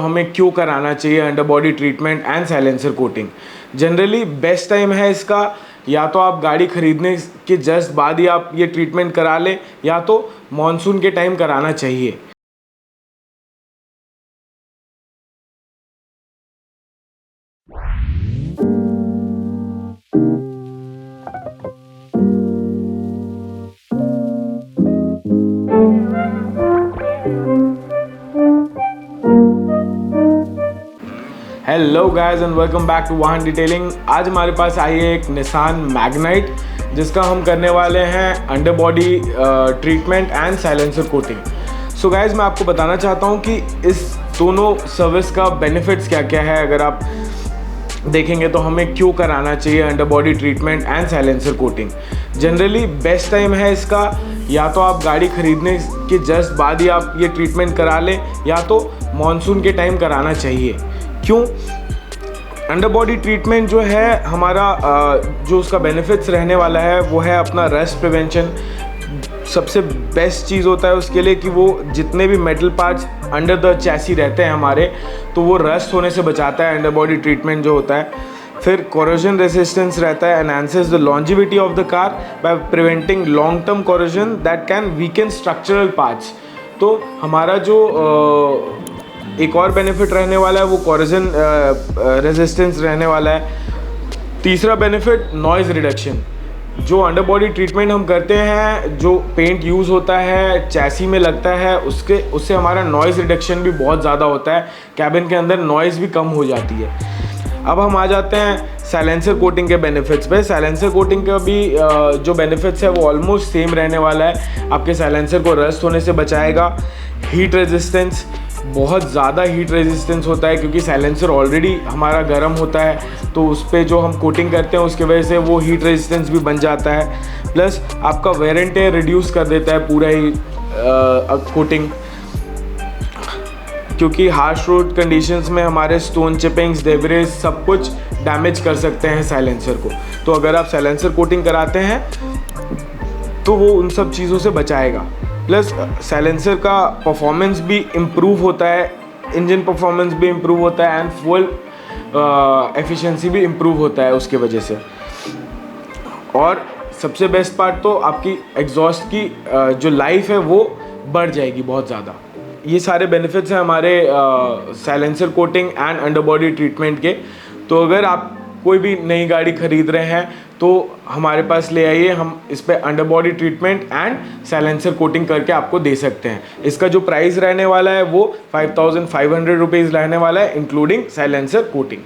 हमें क्यों कराना चाहिए under body treatment and silencer coating. Generally best time है इसका, या तो आप गाड़ी खरीदने के जस्ट बाद ही आप ये ट्रीटमेंट करा लें, या तो मॉनसून के टाइम कराना चाहिए। Hello guys and welcome back to Vahan detailing. आज हमारे पास आई है एक निसान मैग्नाइट, जिसका हम करने वाले हैं under body treatment and silencer coating. So guys, मैं आपको बताना चाहता हूं कि इस दोनों सर्विस का बेनिफिट्स क्या क्या है। अगर आप देखेंगे तो हमें क्यों कराना चाहिए under body treatment and silencer coating. Generally best time है इसका, या तो आप गाड़ी खरीदने के जस्ट बाद ही आप ये ट्रीटमेंट करा लें, या तो मॉनसून के टाइम कराना चाहिए। क्यों? अंडर बॉडी ट्रीटमेंट जो है हमारा जो उसका बेनिफिट्स रहने वाला है वो है अपना रस्ट प्रिवेंशन। सबसे बेस्ट चीज़ होता है उसके लिए कि वो जितने भी metal parts under the chassis रहते हैं हमारे, तो वो रस्ट होने से बचाता है अंडर बॉडी ट्रीटमेंट जो होता है। फिर कोरोजन रेजिस्टेंस रहता है, enhances the longevity of the car by preventing long term corrosion that can weaken structural parts. तो हमारा जो एक और बेनिफिट रहने वाला है वो कोरोजन रेजिस्टेंस रहने वाला है। तीसरा बेनिफिट नॉइज़ रिडक्शन। जो अंडर बॉडी ट्रीटमेंट हम करते हैं, जो पेंट यूज़ होता है चैसी में लगता है, उससे हमारा नॉइज़ रिडक्शन भी बहुत ज़्यादा होता है। कैबिन के अंदर नॉइज़ भी कम हो जाती है। अब हम आ जाते हैं साइलेंसर कोटिंग के बेनिफिट्स पे। साइलेंसर कोटिंग का भी जो बेनिफिट्स है वो ऑलमोस्ट सेम रहने वाला है। आपके साइलेंसर को रस्ट होने से बचाएगा। हीट रेजिस्टेंस, बहुत ज़्यादा हीट रेजिस्टेंस होता है क्योंकि साइलेंसर ऑलरेडी हमारा गर्म होता है, तो उस पर जो हम कोटिंग करते हैं उसके वजह से वो हीट रेजिस्टेंस भी बन जाता है। प्लस आपका वेयर एंड टेयर रिड्यूस कर देता है पूरा ही कोटिंग, क्योंकि हार्श रोड कंडीशंस में हमारे स्टोन चिपिंग्स, डेब्रिस सब कुछ डैमेज कर सकते हैं साइलेंसर को। तो अगर आप साइलेंसर कोटिंग कराते हैं तो वो उन सब चीज़ों से बचाएगा। प्लस साइलेंसर का परफॉर्मेंस भी इम्प्रूव होता है, इंजन परफॉर्मेंस भी इम्प्रूव होता है एंड फ्यूल एफिशिएंसी भी इम्प्रूव होता है उसके वजह से। और सबसे बेस्ट पार्ट तो आपकी एग्जॉस्ट की जो लाइफ है वो बढ़ जाएगी बहुत ज़्यादा। ये सारे बेनिफिट्स हैं हमारे silencer coating and under body treatment के। तो अगर आप कोई भी नई गाड़ी खरीद रहे हैं तो हमारे पास ले आइए, हम इस पे under body treatment and silencer coating करके आपको दे सकते हैं। इसका जो प्राइस रहने वाला है वो 5500 रुपीज़ रहने वाला है, इंक्लूडिंग साइलेंसर कोटिंग।